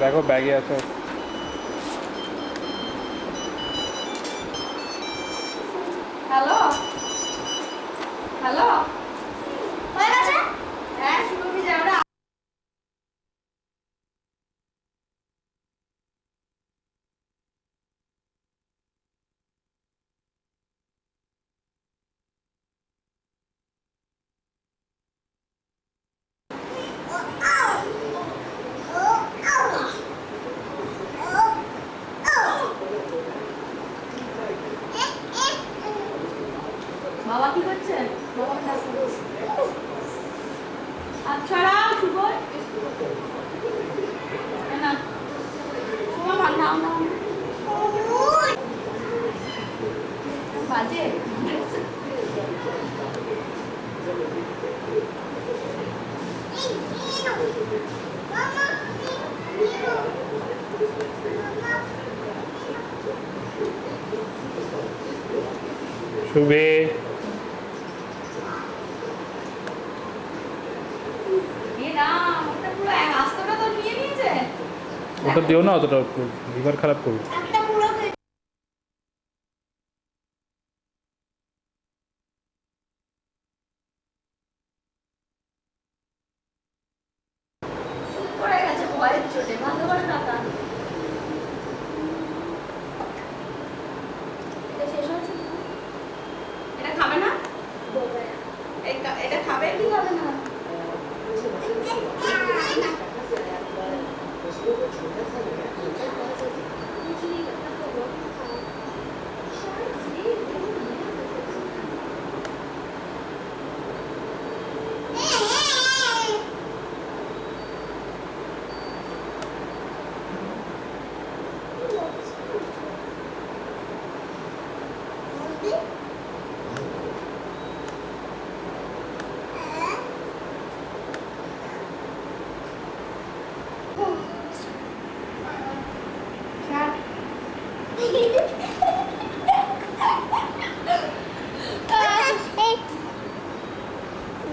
দেখো ব্যাগে আছে। হ্যালো হ্যালো, হয়ে গেছে? হ্যাঁ শুরু যে আমরা বাবা কি করছে? বাবা ক্লাস করছে। আচ্ছা শুভ না শুভ নাও নাও বাজে শুভে ওটা দিও না, অতটা লিভার খারাপ করবে। এটা খাবে না? এটা খাবে কি খাবে না?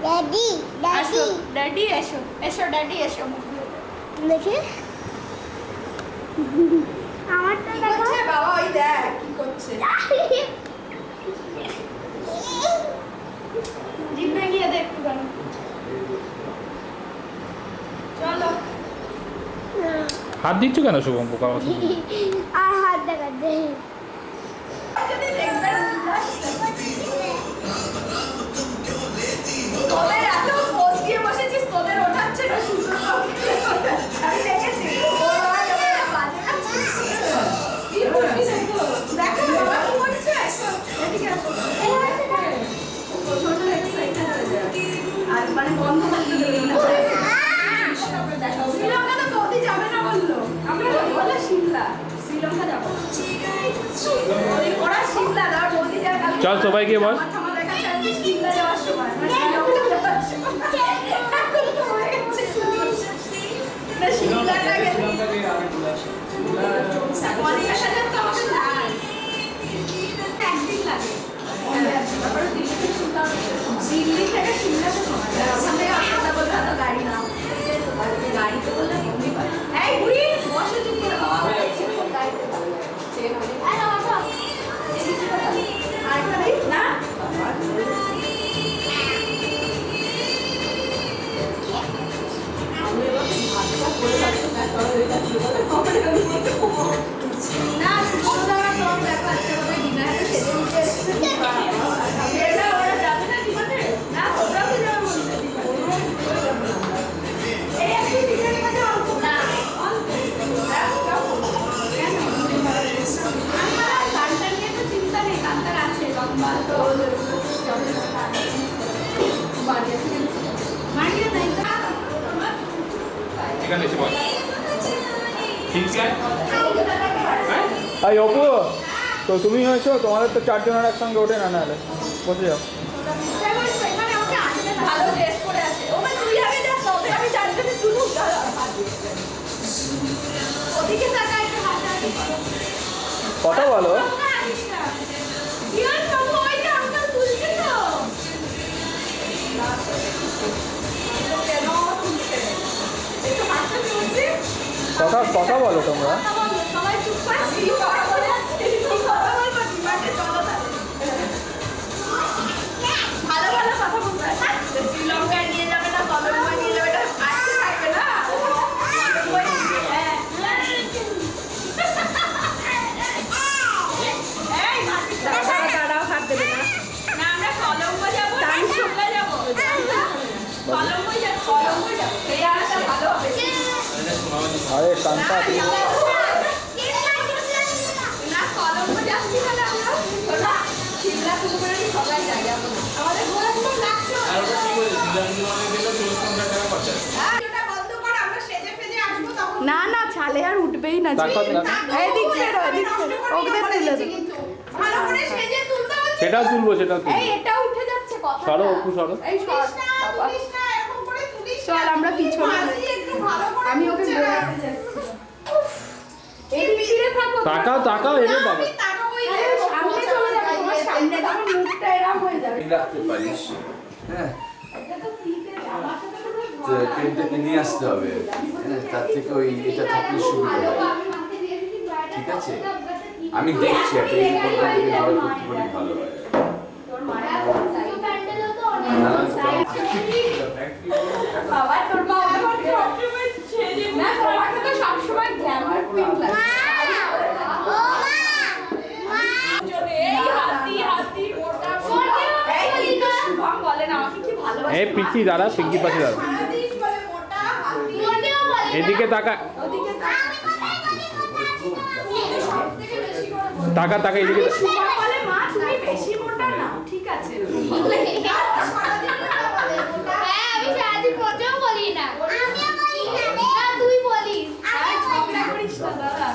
ড্যাডি ড্যাডি ড্যাডি এসো এসো ড্যাডি এসো দেখে আমারটা কি দেখো করছে বাবা? ওই দেখ কি করছে, জিভ ভেঙিয়ে দে একটুখানি। চলো হাত দিচ্ছ কেন শুভম পোকা মাছ? আর হাত দেখা দে যদি দেখবে তোদের এত পোজ দিয়ে বসেছিস, তোদের ওঠাচ্ছে না সুন্দর করে। আমি দেখেছি ওর বাবা যখন বাজে কি করছিস দেখো বাবা কি করছে। এদিকে আসো, প্রচন্ড এক্সাইটেড হয়ে যায় আর মানে বন্ধ করতে দেবে না। শ্রীলঙ্কা তো বৌদি যাবে না বললো, আমরা বলে সিমলা, শ্রীলঙ্কা যাবো ওরা সিমলা যাওয়ার বৌদি যাওয়ার কালকে চল সবাই গিয়ে বস। আমার দেখা যাচ্ছে সিমলা যাওয়ার সময় মানে শ্রীলঙ্কা যাওয়ার সময় এখন তো হয়ে গেছে না সিমলাটাকে অনেকের সাথে তো আমাকে যায় একদিন লাগে তারপরে দিল্লি থেকে সিমলাতে সময় যায় ওখান থেকে আসতে বলতে হয়তো গাড়ি নাও গাড়িতে বললে কমই পায়। এই বুড়ি বসে চুপ করে বাবা গাড়িতে আরেকটা দিই না না শুধু দেওয়ার তোর দেখো আজকে ওদের ডিনারে সেজে উঠে এসেছে এরা ওরা যাবে না ডিনারে না ওরাও তো যাবে বলছে এই একটু ডিনারের কাছে অল্প না অল্প কেন আমার গানটা নিয়ে তো চিন্তা নেই, গানটার আছে লম্বা তো মারিয়ে নাই এখানে এসে বস। ঠিক আছে এই অপু, তো তুমি হয়েছো, তোমাদের তো চারজনের একসঙ্গে ওঠে না, নাহলে বসে যাও। ভালো ড্রেস পরে আছে ওমা তুই আগে যাস না ওদের আমি চারজনে শুরু ওদিকে তাকা একটু হাসা কথা বলো। ইয়ার বাবু ওই যে আঙ্কেল তুলছে তো কেন তুলছে একটু হাসতে তুলছে কথা কথা বলো তোমরা। সবাই চুপ করে কথা বলে কথা বলবো ডিমান্ডে চলো তাহলে ভালো ভালো কথা বলবো শ্রীলঙ্কায় নিয়ে যাবে না কলম্বোয় নিয়ে যাবে না আসতে থাকবে না দাঁড়াও হাত দেবে না আমরা কলম্বো যাবো শিমলা যাবো কলম্বো যাবো এই আশা ভালো হবে আরে কান্তা না কলম্বো যাচ্ছি তাহলে আমরা শিমলা কুকুরের সবাই যাই আমাদের ঘোরা খুব লাগছে আর ওটা কি বলে দিলাম দিলে 40,000 টাকা খরচ এটা বন্ধ কর আমরা সেজে ফেজে আসবো তখন না না ছালে আর উঠবেই না এই দিক ফেরো ওদের তুলে ভালো করে সেজে তুলতে হচ্ছে সেটাও তুলবো সেটাও তুলবো এই এটা উঠে যাচ্ছে কথা সরো অপু সরো এই সর তুলিস না এরকম করে তুলিস চল আমরা পিছনে একটু ভালো করে আমি ওকে বলে যাচ্ছি এই ফিরে থাকো তাকাও এরে বাবা সামনে চলে যাবে তোমার সামনে তখন মুখটা এরকম হয়ে যাবে রাখতে পারিস হ্যাঁ এটা তো ফ্রিতে আমার সাথে তো তো ট্রেনটাকে নিয়ে আসতে হবে হ্যাঁ তার থেকে ওই এটা থাকলে সুবিধা হয় ঠিক আছে আমি দেখছি একটা এই কোনটা থেকে জোগাড় করতে পারি ভালো হয় বাবা তোর বাবা সবসময় ছেড়ে না তোমাকে তো সবসময় গ্ল্যামার কুইন লাগে এই হাতি মোটা এই তো শুভম বলেন আমাকে কি ভালোবাসে এই পিচি দাঁড়া পিঙ্কি পাশে দাঁড়া সারাদিন বলে মোটা হাতি এদিকে তাকা ওদিকে সবথেকে বেশি করে বলে তাকা এদিকে শুভম বলে মা তুমি বেশি মোটা না ঠিক আছে সারাদিন বলে মোটা হ্যাঁ আমি সারাদিন মোটেও বলি না আমিও বলি না তুই বলিস ঝগড়া করিস না দাদা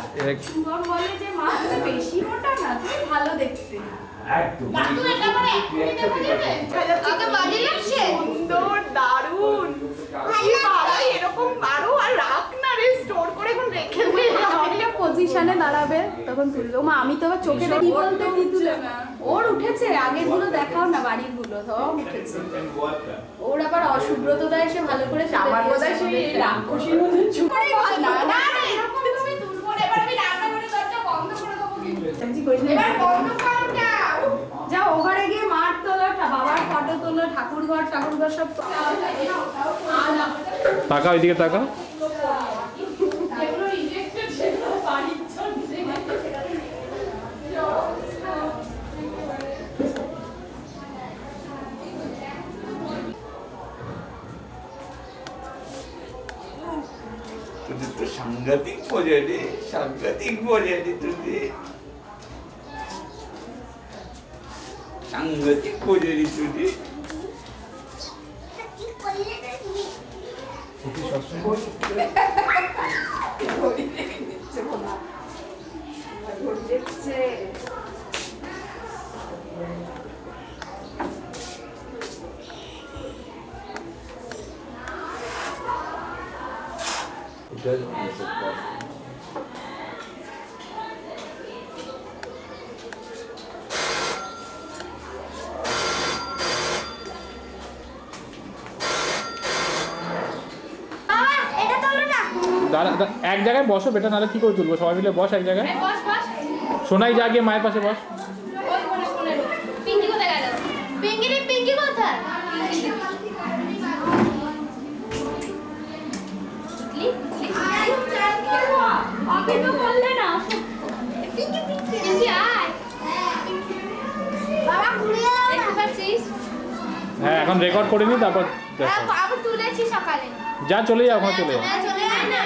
শুভম বলে যে মা তুমি বেশি মোটা না তুমি ভালো দেখতে একদম তুই এটা করে এক্ষুনি দেখে দিবে ওকে বডি লাগছে সুন্দর দারুণ কি ভালো এরকম আরো আর রাখ না রে স্টোর করে এখন রেখে দে একটা পজিশনে দাঁড়াবে তখন তুলবে মা আমি তো আবার চোখে দেখি বলতে কি তুলে না ওর উঠেছে আগের গুলো দেখাও না বাড়ির গুলো সব উঠেছে ওর আবার অসুব্রতদা এসে ভালো করে আমার বোধহয় সেই রাক্ষসীর মধ্যে চুপই বলে না না না এরকম তুমি তুলবো না এবার আমি রান্নাঘরের দরজা বন্ধ করে দেবো কিন্তু এবার বন্ধ করো না যাও ওখানে গিয়ে মার তোলো বাবার ফটো তোলো ঠাকুরঘর সব তাকা ওইদিকে তাকা যেগুলো রিজেক্টেড সেগুলো বাড়ির তুই তো সাংঘাতিক বোঝে রে সাংঘাতিক বোঝে রে তুই সাংঘাতিক বোঝে রে তুই এটা তোলো না দাঁড়া এক জায়গায় বসো বেটা নাহলে কি করে তুলবো সবাই মিলে বস এক জায়গায় বস বস শোনাই যা গিয়ে মায়ের পাশে বস ওই কোনে পিঙ্কি কোথায় গেল পিঙ্কি কোথায় আগে তো বললে না পিঙ্কি আয় বাবা ঘুরে দেখতে পাচ্ছিস হ্যাঁ এখন রেকর্ড করে নি তারপর দেখো আমি তুলেছি সকালে যা চলে যাও ওখানে চলে যাও চলে আয় না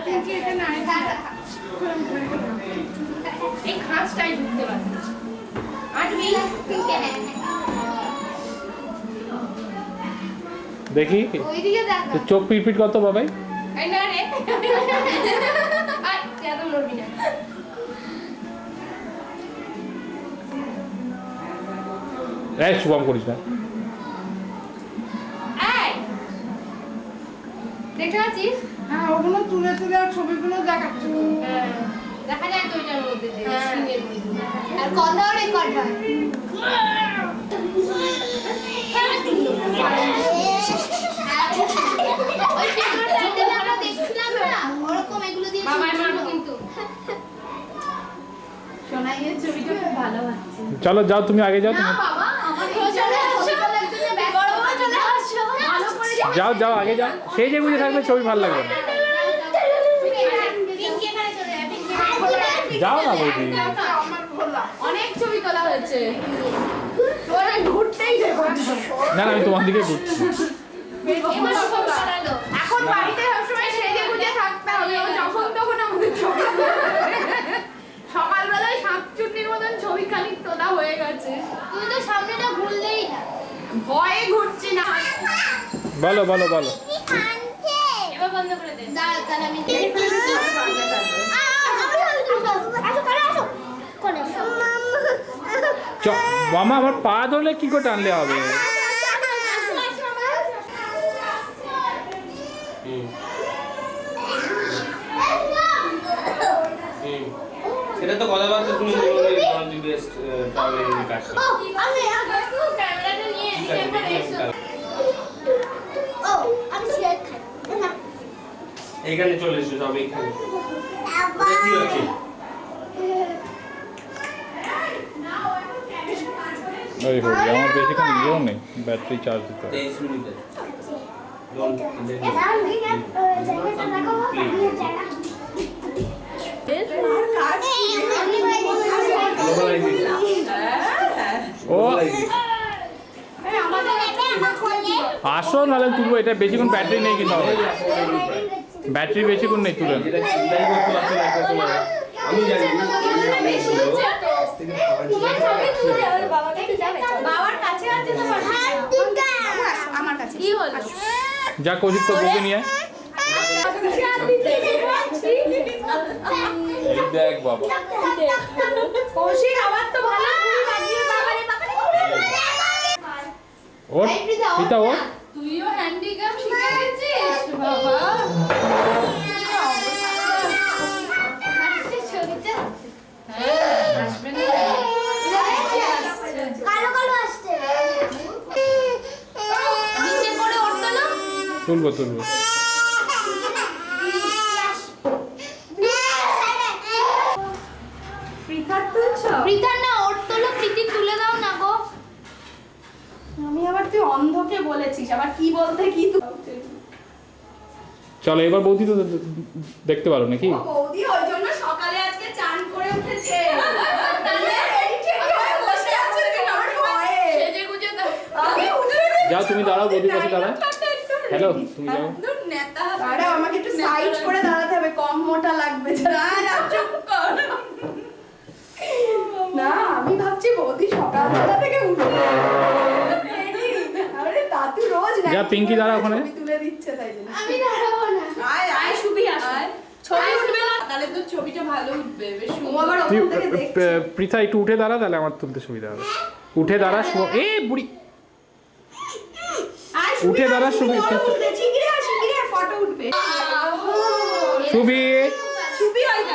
পিঙ্কি এটা না এই খাঁচটাই ঢুকতে পারবে আটবি পিঙ্কি দেখি ওইদিকে দেখ তো চোখ পিটপিট করতো বাবাই এই না রে আয় তুই লড়বি না এই শুভম করিস না আয় দেখতে পাচ্ছিস হ্যাঁ ওগুলো তুলে ছবিগুলো দেখাচ্ছি দেখা যায় তো ওইটার মধ্যে সিনের মধ্যে আর কথাও রেকর্ড হয় ওই ফিগার প্যান্ডেলে আমরা দেখছিলাম না ওরকম এগুলো দিয়ে দাঁড়িয়ে ছবিটা খুব ভালো হচ্ছে। চলো যাও, তুমি আগে যাও, না তুমি বাবা, আমার এই চলে আসো, বড় বাবা চলে আসো, ভালো করে যাও যাও আগে যাও। সেই যে বুঝে থাকলে ছবি ভালো লাগবে না। পিঙ্কি এখানে চলে যায়, পিঙ্কি যাও না বৌদি। অনেক ছবি তোলা হয়েছে, ওরা ঘুরতেই দেবো। না না, আমি তোমার দিকে ঘুরছি। এবার সব সরালো। এখন বাড়িতে সবসময় সেজে গুজে থাকতে হবে, ও যখন তখন আমাদের ছবি সকালবেলায় শাকচুন্নির মতন ছবি খানিক তোলা হয়ে গেছে। তুই তো সামনেটা ভুললেই না। ভয়ে ঘুরছি না। বলো বলো বলো। এবার বন্ধ করে দে। দাঁড়া, তাহলে আমি দেখে ফেলছি। মামা আমার পা ধরলে কি করে টানলে হবে? সেটা তো কথাবার্তা শুনে বেস্ট ট্রাভেলিং কাজ করে। ক্যামেরাটা নিয়ে ঠিক আছে, এখানে দেখি এসো। আমি এইখানে চলে এসো, সব এইখানে। ওটা কি হচ্ছে? ওই হোক, আমার বেশিক্ষণ ইয়েও নেই, ব্যাটারি চার্জ দিতে হবে। 23 মিনিট আছে। Don't ও আসো, নাহলে তুলবো। এটা বেশিক্ষণ ব্যাটারি নেই কিন্তু আমার। ব্যাটারি বেশিক্ষণ নেই, তুলে যেটা চিন্তাই করতে পারছো না একটা সময়। আমি জানি বাবার কাছে আছে তোমার? আমার কাছে। কি হলো? যা কৌশিক তো বউকে নিয়ে আয়। এই দেখ বাবা, কৌশিক আবার তো ভালো ফুল লাগিয়ে বাবারে বাবারে। ওর পিতা ওর তুইও হ্যান্ডিক্যাপ শিখে গেছিস বাবা। ছবিটা আসবে না? নিচে করে উঠতো না? তুলবো তুলবো। পৃথার তুলছ? প্রীতার না, ওর তোলো, প্রীতি তুলে দাও না গো। আমি আবার তুই অন্ধকে বলেছিস, আবার কি বলতে কি চলো এবার বৌদি তো দেখতে পারো নাকি? বৌদি ওই জন্য সকালে আজকে চান করে উঠেছে। তাহলে ready টেডি হয়ে বসে আছে কেন? আমার ভয়ে। সেজে গুজে দাও। আমি উঠে যাও তুমি দাঁড়াও, বৌদির পাশে দাঁড়াও। হ্যালো, তুমি যাও। নেতা দাঁড়া, আমাকে একটু সাইড করে দাঁড়াতে হবে, কম মোটা লাগবে। না না, চুপ কর। না, আমি ভাবছি বৌদি সকালবেলা থেকে উঠে আরে দাদু রোজ না যা, পিঙ্কি দাঁড়া ওখানে। ছবি তুলে দিচ্ছে তাই জন্য। আমি দাঁড়াবো না। আয় আয় সুবি আয়। ছবি উঠবে না, তাহলে তো ছবিটা ভালো উঠবে। বেশ সুন্দর। আবার তুই ওখান থেকে দেখছে। পৃথা একটু উঠে দাঁড়া, তাহলে আমার তুলতে সুবিধা হবে। উঠে দাঁড়া, এ বুড়ি আয় উঠে দাঁড়া, সুবি। শিগগিরি ফটো উঠবে। সুবি সুবি হয় না।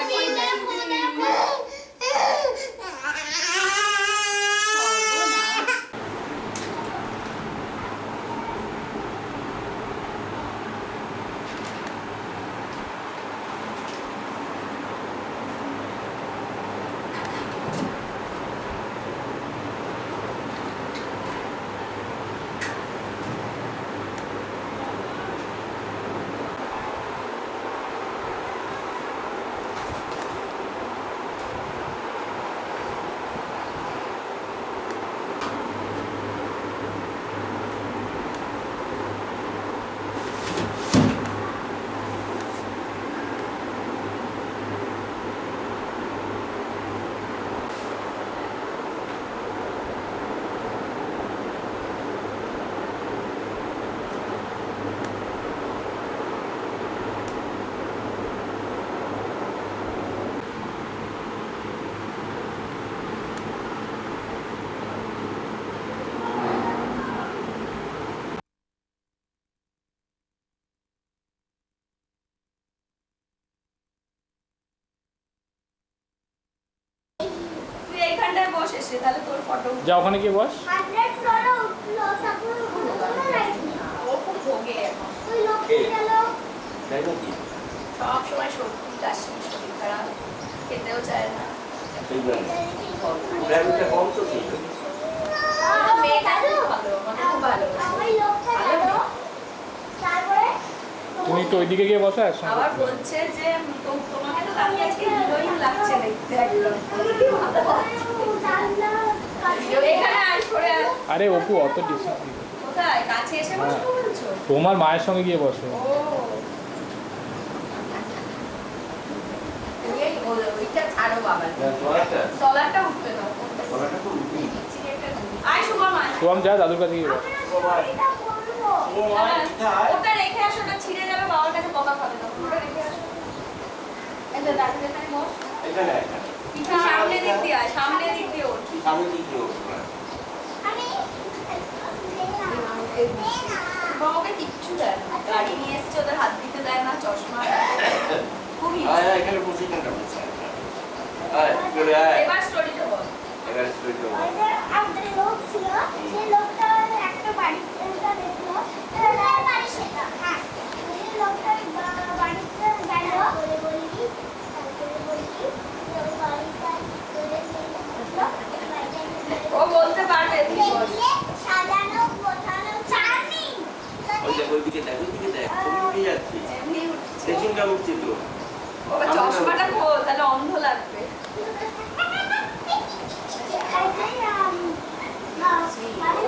এইখানটায় বস এসে, তাহলে তোর ফটো যা, ওখানে গিয়ে বস। ও খুব ভোগে এখন। তাই নাকি? সব সময় সবজি চাষি শরীর খারাপ, খেতেও চায় না। ব্যাগটা কম তো ছিল। মেয়েটা খুব ভালো, মানে খুব ভালো। তুমি একটু ওইদিকে গিয়ে বসো একসঙ্গে। আবার বলছে যে তোমাকে তো কালকে আজকে হিরোইন লাগছে দেখতে একদম। এখানে আয় সরে আয়। আরে অপু অত ডিসিপ্লিন। কোথায়? কাছে এসে বসে বলছো? তোমার মায়ের সঙ্গে গিয়ে বসো। ও। ওইটা ছাড়ো বাবা। তলাটা উঠবে না। আয় শুভম আয়। শুভম যা দাদুর কাছে গিয়ে বসো। ওটা রেখে আসো, ওটা ছিঁড়ে যাবে, বাবার কাছে বকা খাবে তখন। ওটা রেখে আসো। এই যে দাদুর এখানে বস। সামনে দিক দিয়ে আয়, সামনে দিক দিয়ে ওঠ। বাবাকে কিচ্ছু দেয় না। গাড়ি নিয়ে এসছে, ওদের হাত দিতে দেয় না, চশমা খুবই। এখানে বসে কেনটা বসে এবার স্টোরিটা বল। আমাদের লোক ছিল, সেই লোকটা একটা বাড়িতে দেখলো, বাড়ি সেটা, হ্যাঁ, সেই লোকটা বাড়িতে গেল, বলি ওই বাড়িটা করে ও বলতে পারবে, তুই বল। নিয়ে সাজানো গোছানো চাটনি, এমনি উঠছে। উঠছে তো ও চশমাটা খোল, তাহলে অন্ধ লাগবে।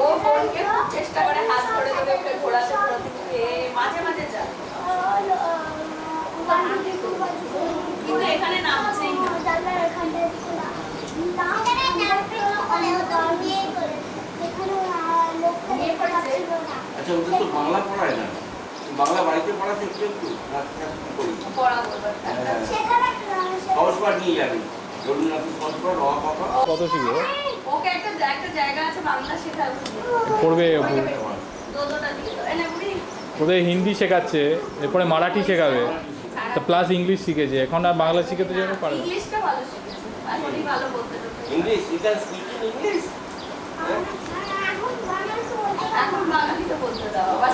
ও বোনকে খুব চেষ্টা করে হাত ধরে ধরে ওকে ঘোরাতে ঘোরাতে ঘুরে মাঝে মাঝে যায়, কিন্তু এখানে নামছেই না। আচ্ছা ওদের তো বাংলা পড়ায় না, বাংলা বাড়িতে পড়াতে একটু একটু পড়াবো এবার। সহজ পাঠ নিয়ে যাবেন, রবীন্দ্রনাথ সহজ পাঠ, র কথা কত শিখে ওকে একটা জায়গা আছে বাংলা শেখার, পড়বে অপু। দোদোটা দিয়ে দাও। এনে বুড়ি ওদের হিন্দি শেখাচ্ছে, এরপরে মারাঠি শেখাবে, তো প্লাস ইংলিশ শিখেছে, এখন আর বাংলা শিখতে যাবে পারে না। ইংলিশটা ভালো শিখেছে, এখনই ভালো বলতে টোলতে। English, you can speak in English. এখন বাঙালিতে বলতে দাও আবার।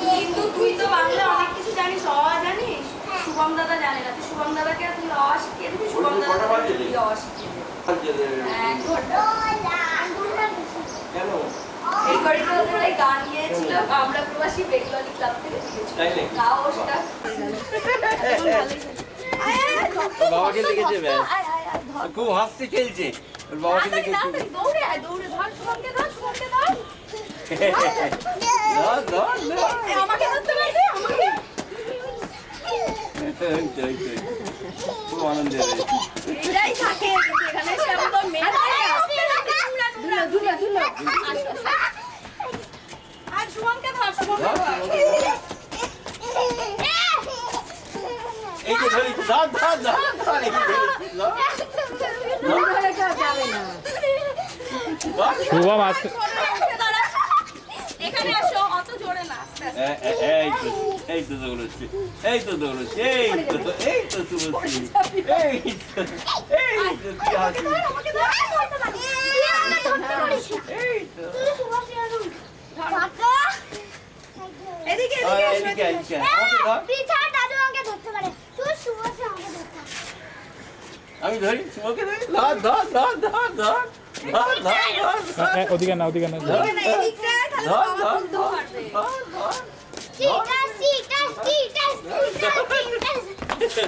কিন্তু তুই তো বাংলা অনেক কিছু জানিস, অ জানিস, শুভম দাদা জানে না। তুই শুভম দাদাকে তুই অ শিখিয়ে দিবি, শুভম দাদা তুই অ শিখিয়ে দিবি। এক ঘন্টা। কেন? এই করিতে ওদের ওই গান গিয়েছিল, আমরা প্রবাসী বেঙ্গলি ক্লাব থেকে তাই দিয়েছিল। নাকি? গাও ওটা। বাবাকে দেখেছে ব্যাস, খুব হাসতে খেলছে, ওর বাবাকে দেখেছে। দৌড়ে আয়, দৌড়ে ধর, শুভমকে ধর, শুভমকে ধর। ধর, ধর, ধর। আমাকে ধরতে পারবে, আমাকে। খুব আনন্দ হয়েছে। এটাই থাকে এখানে, সে আমাদের মেয়ে থাকে। আর শুভমকে ধর, শুভমকে ধর। এই যে ধরি, ধর, ধর, ধর, ধর, এই যে ধরি, ধর, ধর। শুভম আসছে। এখানে আসো, অত জোরে না, আস্তে আস্তে। এই তো দৌড়চ্ছে, এই তো দৌড়চ্ছে, এই তো, এই তো শুভশ্রী, এই তো, এই তো কি হাসি, আমাকে ধর, এই তো। এদিকে এদিকে, এদিকে, আমাকে ধর। আমি ধরি, শুভকে ধরি, ধর, ধর, ধর, ধর, ধর, ধর, ধর, ধর, ধর। ওদিকে না, ওদিকে না। ধর, এদিকটা তাহলে ধর, বাবা ধর, তুলতেও পারবে। ধর, ধর।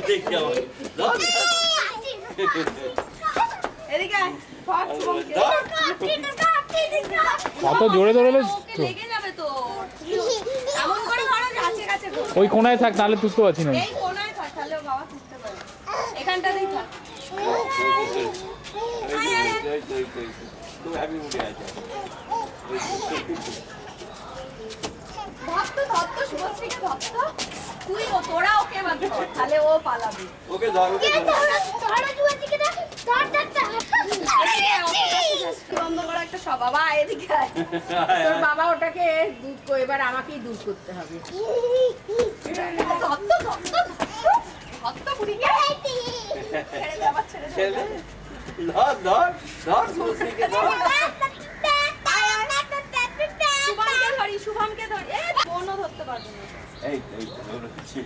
দেখি আমাকে, ধর, এদিকে আয়, ধর শুভমকে। ধর। অত জোরে ধরলে ওকে লেগে যাবে তো। এমন করে ধরো যে কাছে কাছে ধরো। ওই কোনায় থাক, নাহলে তুলতে পারছি না। এই কোনায় থাক, তাহলে ও বাবা তুলতে পারে। এখানটাতেই থাক। খুব হ্যাপি মুডে আছে। ধর তো শুভশ্রীকে ধর তো। তোরা ওকে এবার ধর, তাহলে ও পালাবে। ওকে ধর, ওকে ধর। বন্ধ করা একটা স্বভাব। আয় এদিকে আয়। তোর বাবা ওটাকে এবার আমাকেই দূর করতে হবে। ধর তো, ধর তো, ধর তো বুড়িকে। ছেড়ে দে, আবার ছেড়ে দে। ছেলে, ধর, ধর, ধর, শুভশ্রীকে ধর। শুভমকে ধরি, শুভমকে ধরি। বোনও ধরতে পারবে না। এই তো দৌড়চ্ছে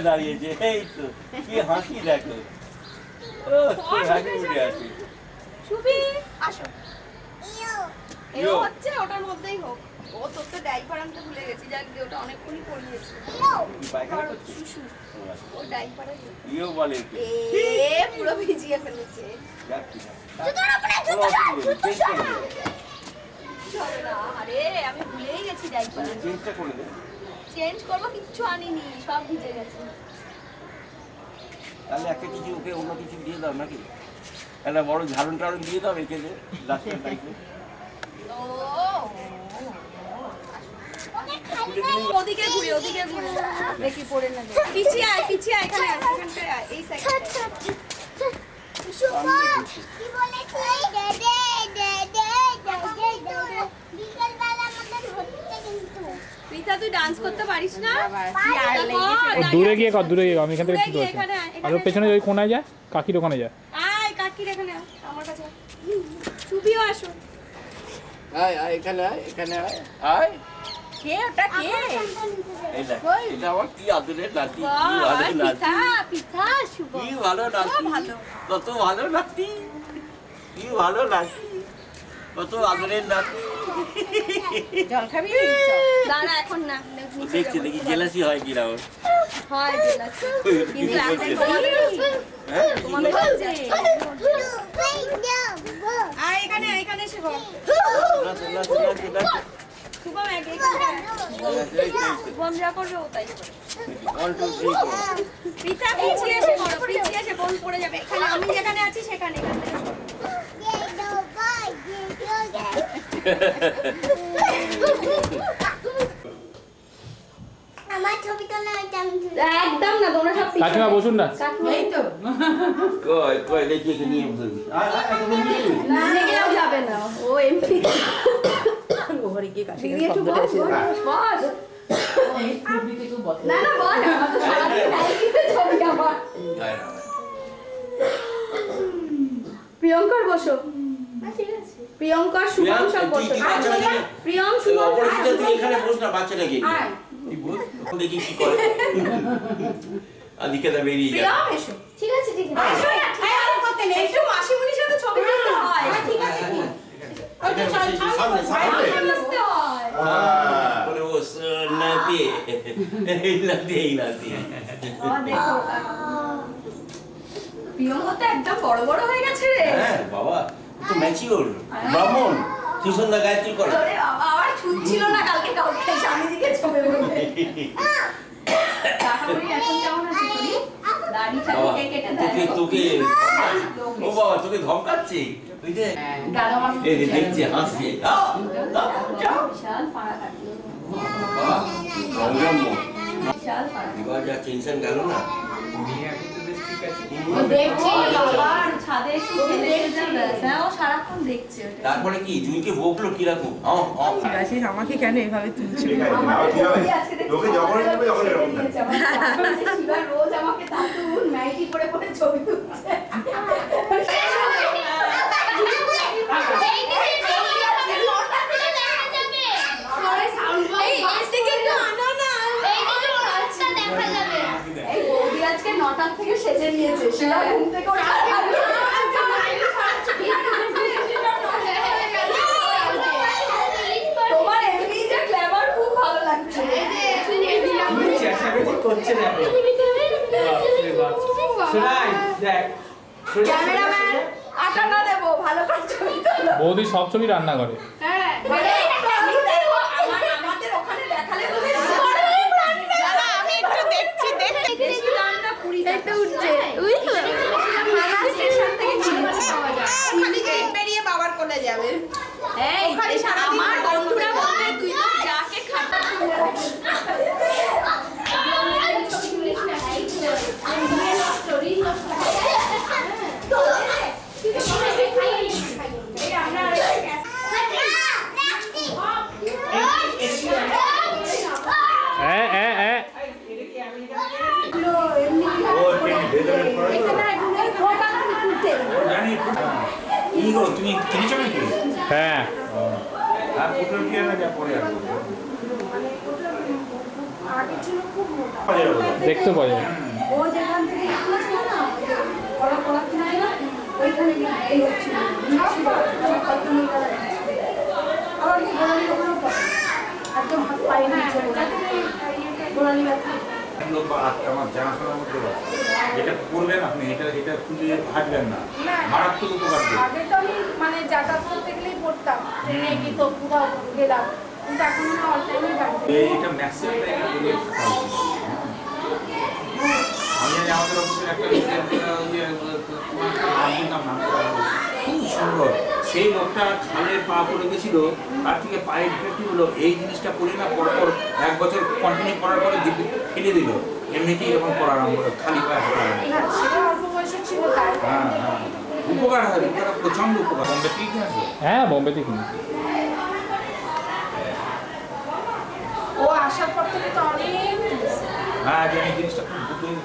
দাঁড়িয়েছে এই তো কি হাসি দেখো ও হাসি উঠে আছে সুবি আসো ইউ এও হচ্ছে ওটার মধ্যেই হোক ও তোর তো ডাইপার আনতে ভুলে গেছি যাক গে ওটা অনেকক্ষণই পড়িয়েছে কি পায়খানা করছিস শুশু ও ডাইপারে ইও বলে কি এ পুরো ভিজিয়ে ফেলেছে যাক কি জুতোর উপরে কোনো অসুবিধা নেই চেঞ্জ করে দে চলে না আরে আমি ভুলেই গেছি ডাইপার চেঞ্জটা করে দে চেঞ্জ করবো কিচ্ছু আনিনি সব ভিজে গেছে তাহলে একটা কিছু ওকে অন্য কিছু দিয়ে দাও নাকি একটা বড় ঝাড়ন টাড়ন দিয়ে দাও একে যে ডাক্তার টাইপে ও ওকে খালি ওদিকে ঘুরে দেখি পড়ে না যায় পিছিয়ে আয় এখানে আয় এখানটায় আয় এই সাইডে শুভ কি বলেছি দে দে দে দে দে দে বিকেল বেলা আমাদের হচ্ছে কিন্তু রীতা তুই ডান্স করতে পারিস না ও দূরে গিয়ে কর আমি এখান থেকে দূরে ঠিক গিয়ে আছে এখানে আয়, আর ওর পেছনে ওই কোনায় যায় কাকির ওখানে যায় আয় কাকির এখানে আয়, আমার কাছে আয়। সুবিও আসো আয় আয় এখানে আয় আয় কে ওটা কে এই দেখ এটা আমার কি আদরের নাতি কি বাহ, ভালো নাতি পিঠা শুভ কি ভালো নাতি ভালো। কত ভালো নাতি কি ভালো নাতি কত আদরের নাতি জল খাবি দাঁড়া এখন না নিচে দেখছি যাবো। দেখি জেলাসি হয় কিনা ওর হয় জেলাসি কিন্তু এখন করছে? তোমাদের হ্যাঁ তোমাদের হচ্ছে। গো আয় এখানে এসে বল শুভম এখানে শুভম যা করবে ও তাই করবে পিঠা পিছিয়ে এসে করো পিছিয়ে এসে বোন পড়ে যাবে এখানে আমি যেখানে আছি সেখানে এখান থেকে সরো। আমার ছবি তোলা হয়েছে আমি একদম না তোমরা সব পিছিয়ে কাকিমা বসুন না এই তো কই দেখি একে নিয়ে বসবি আয় আয় তোকে নিয়ে যাবি গেলেও যাবে না ও এমপি দিদি একটু বস না বল আমার তো সারাদিন লাইফে ছবি আমার আয় না, আয়। প্রিয়ঙ্কর বসো প্রিয়ঙ্কর শুভম সব তুই বসো কি বাচ্চাটা নিয়ে প্রিয়ম শুভম অপরিচিত তুই এখানে বস না বাচ্চাটাকে নিয়ে। তুই বস দেখি কি করে আদিকে দা বেরিয়ে যা প্রিয়ম এসো ঠিক আছে আসো না এই আর করতে নেই একটু মাসিমণির সাথে ছবি তুলতে হয় ঠিক আছে সামনে আসতে হয় করে বস নাতি এই নাতি বাবা দেখো প্রিয়ঙ্কর তো একদম বড় বড় হয়ে গেছে রে হ্যাঁ বাবা তো ম্যাচিওর ব্রাহ্মণ টিউশন দা গায়ত্রী করে ওরে বাবা আবার ছুটছিল না কালকে স্বামীজিকে ছবি বলে কাকামণি এখন কেমন আছে তুই দাড়ি বাবা টাড়ি কেটে দেয় তোকে ও বাবা তোকে ধমকাচ্ছে ওই যে দাদা আমার এই যে দেখছে হাসছে বিশাল ফাড়া কাটলো বাবা রংজম্ম বিশাল ফাড়া এবার যা টেনশন গেল না ও দেখছে বাবা ছাদে একটু খেলে যাবে হ্যাঁ ও সারাক্ষণ দেখছে ওটা তারপরে কি জুইকে বকলো কিরকম রাশিদ আমাকে কেন এভাবে তুলছো তোকে যখন নেবে তখন এরকম শিবা রোজ আমাকে তাতুন নাইটি পরে পরে ছবি তুলছে এই বৌদি আজকে 9টা থেকে সেজে নিয়েছে শিবা ঘুম থেকে ওঠা তোমার এমনি যে ক্লেভার খুব ভালো লাগছে করছে না শোনাই দেখ ক্যামেরাম্যান আটা না দেবো ভালো করে ছবি তোলো বৌদি সব ছবি রান্না করে হ্যাঁ আমাদের ওখানে দেখালে তো আমি একটু দেখছি বেশি দামটা 20 টাকা উঠছে স্টেশন থেকে কিনেছি ওখানে গেট বেরিয়ে বাবার কোলে যাবে এই আমার বন্ধুরা বলবে তুই তো যাকে খাটা তুমি কিনেছো নাকি হ্যাঁ আর পুটুর কি না যা পরে আর আগে ছিল খুব মোটা। দেখতে পাওয়া যায়। ও যেখান থেকে উঠেছিল না, কলা কলা কিনে না, ওইখানে এই হচ্ছিল, ছিল, কত মোটা লাগছিল। আবার কি গোড়ালি ওখানেও পড়ে, একদম হাত পায়ে নিচে গোড়ালি ব্যথা। আমার জানাশোনার মধ্যে আছে। এটা করবেন আপনি, এটা খুলে হাঁটবেন না, মারাত্মক উপকার দেবে। আগে তো আমি মানে যাতায়াত করতে গেলেই পড়তাম, ট্রেনে কি তো কোথাও গেলাম, কিন্তু এখন না অল টাইমই বাড়িতে। এটা ম্যাক্সিমাম টাইমে করে খাওয়া উচিত। আমি জানি আমাদের অফিসের একটা নাম খুব সুন্দর, সেই লোকটা খালের পা পড়ে গেছিল, তার থেকে পায়ের ইফেক্টিভ হলো এই জিনিসটা করে না, পরপর 1 বছর কন্টিনিউ করার পরে ফেলে দিল, এমনিতেই এরকম করা আরম্ভ করে, খালি পায়ে হাঁটা আরম্ভ করে। না, সেটা অল্প বয়সে ছিল তাই। হ্যাঁ হ্যাঁ, উপকার হয়, উপকার প্রচন্ড উপকার। বম্বে ঠিক আছে, হ্যাঁ বোম্বেতে কিনি। ও আসার পর থেকে তো অনেক হ্যাঁ জানি জিনিসটা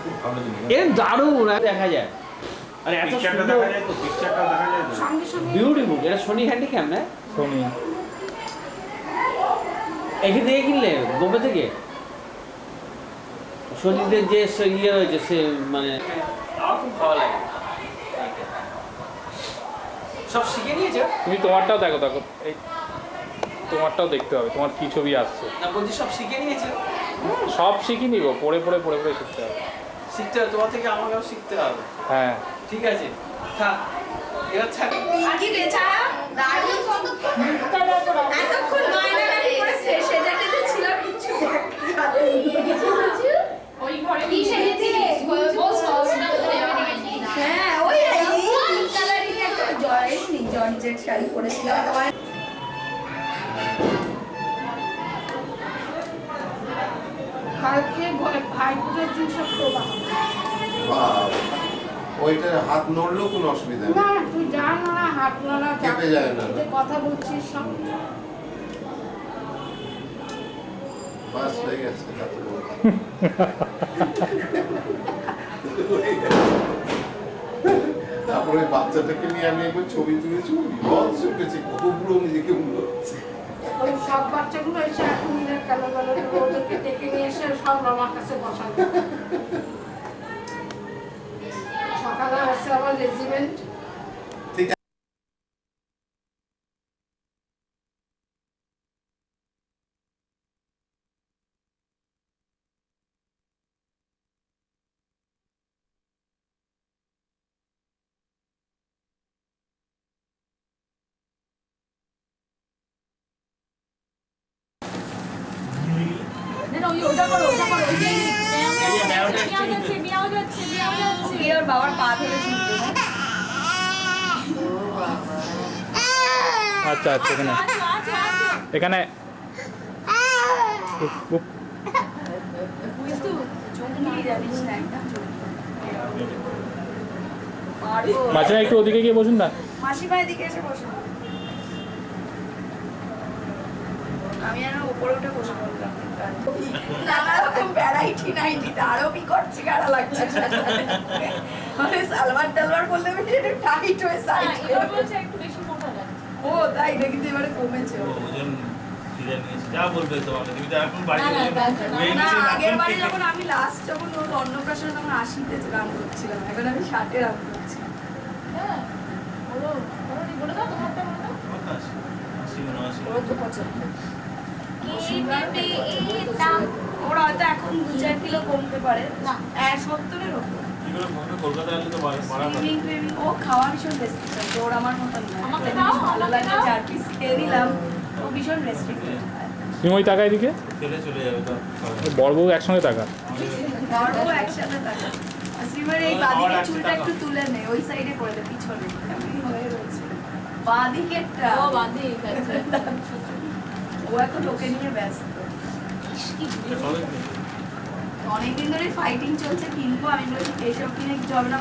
খুব ভালো জিনিস। এ দারুণ দেখা যায়, আর এত পিকচারটা সুন্দর দেখা যায় তো, পিকচারটা দেখা যায় তো। সঙ্গে সঙ্গে বিউটিফুল। এটা সোনি হ্যান্ডিক্যাম না? শোনি এখান থেকে কিনলে বোম্বে থেকে? সোনিদের যে ইয়ে হয়েছে সে মানে আমার খুব ভালো লাগে। সব শিখে নিয়েছো? তুমি তোমারটাও দেখো, দেখো এই তোমারটাও দেখতে হবে, তোমার কি ছবি আসছে। না বলছি সব শিখে নিয়েছো? সব শিখে নিব, পড়ে পড়ে পড়ে পড়ে শিখতে হবে। শিখতে হবে তোমার থেকে, আমাকেও শিখতে হবে। হ্যাঁ ঠিক আছে, থাক এবার থাক। কি বেচারা দাঁড়িয়ে এতক্ষণ গয়নাগাড়ি করে সেজে টেজে ছিল, কিচ্ছু ওই ঘরে কি সেজেছি ও সবটা করে আমি দেখেছি। হ্যাঁ ওই পিঙ্ক কালারের একটা জর্জেট শাড়ি পরেছিলাম তোমার। কালকে ভাই বোনের দিন সব প্রবাহ। ওইটা হাত নড়লেও কোনো অসুবিধা নেই। না তুই জানো না, হাত নাড়া কেঁপে যায় না। যে কথা বলছিস সব বাস হয়ে গেছে, তাতে বলো। তারপরে বাচ্চাটাকে নিয়ে আমি একবার ছবি তুলেছি, বিভৎস উঠেছে, কত পুরো নিজেকে মনে হচ্ছে। ওই সব বাচ্চাগুলো এসে এখন দিনের কালো কালো ওদেরকে ডেকে নিয়ে এসে সব আমার কাছে বসানো। সকালে আসছে আমার রেজিমেন্ট। বাবার পা ধরে আচ্ছা আচ্ছা, এখানে এখানে মাঝখানে একটু ওদিকে গিয়ে বসুন না। মাসিমা এদিকে এসে বসো। আমি আর উপরে উঠে বসে পড়লাম। নানা রকম ভ্যারাইটি নাইটিতে আরো বিকট চেহারা লাগছে। মানে সালোয়ার টালওয়ার বললে বেশি একটু টাইট হয়ে সাইড। এবার বলছে একটু বেশি মোটা লাগে। ও তাই না, কিন্তু এবারে কমেছে। ওজন ফিরে নিয়েছে, যা বলবে তোমাকে, তুমি তো এখন বাড়ি না, না, না আগের বারে যখন আমি লাস্ট যখন ওর অন্নপ্রাশনে তখন 80-তে গান করছিলাম, এখন আমি 60-এ গান করছি। হ্যাঁ বলো বলে দাও তোমারটা বলে দাও। ওর তো পছন্দ। ওরা হয়তো এখন 2-4 কিলো কমতে পারে না, 70-এর ওপর। কলকাতা আসলে তো বাড়া স্ট্রিমিং ক্রেভিং, ও খাওয়া ভীষণ রেস্ট্রিকশন, তো ওর আমার মতন না। আমাকে দাও, ভালো আমাকে লাগে দাও। 4 পিস খেয়ে নিলাম, ও ভীষণ রেস্ট্রিক্টেড। তুমি ওই টাকা এদিকে, ফেলে চলে যাবে তো। বড় বউ একসঙ্গে টাকা। বড় একসাথে থাকে। আসিমের এই বাঁদিকের চুলটা একটু তুলে নে, ওই সাইডে করে দে, পিছনে এমনি হয়ে রয়েছে বাঁদিকেরটা। ও বাঁধি গেছে। ও এখন ওকে নিয়ে ব্যস্ত। অনেকদিন ধরে ফাইটিং চলছে, কিনবো, আমি বলছি এসব কিনে কিছু হবে না।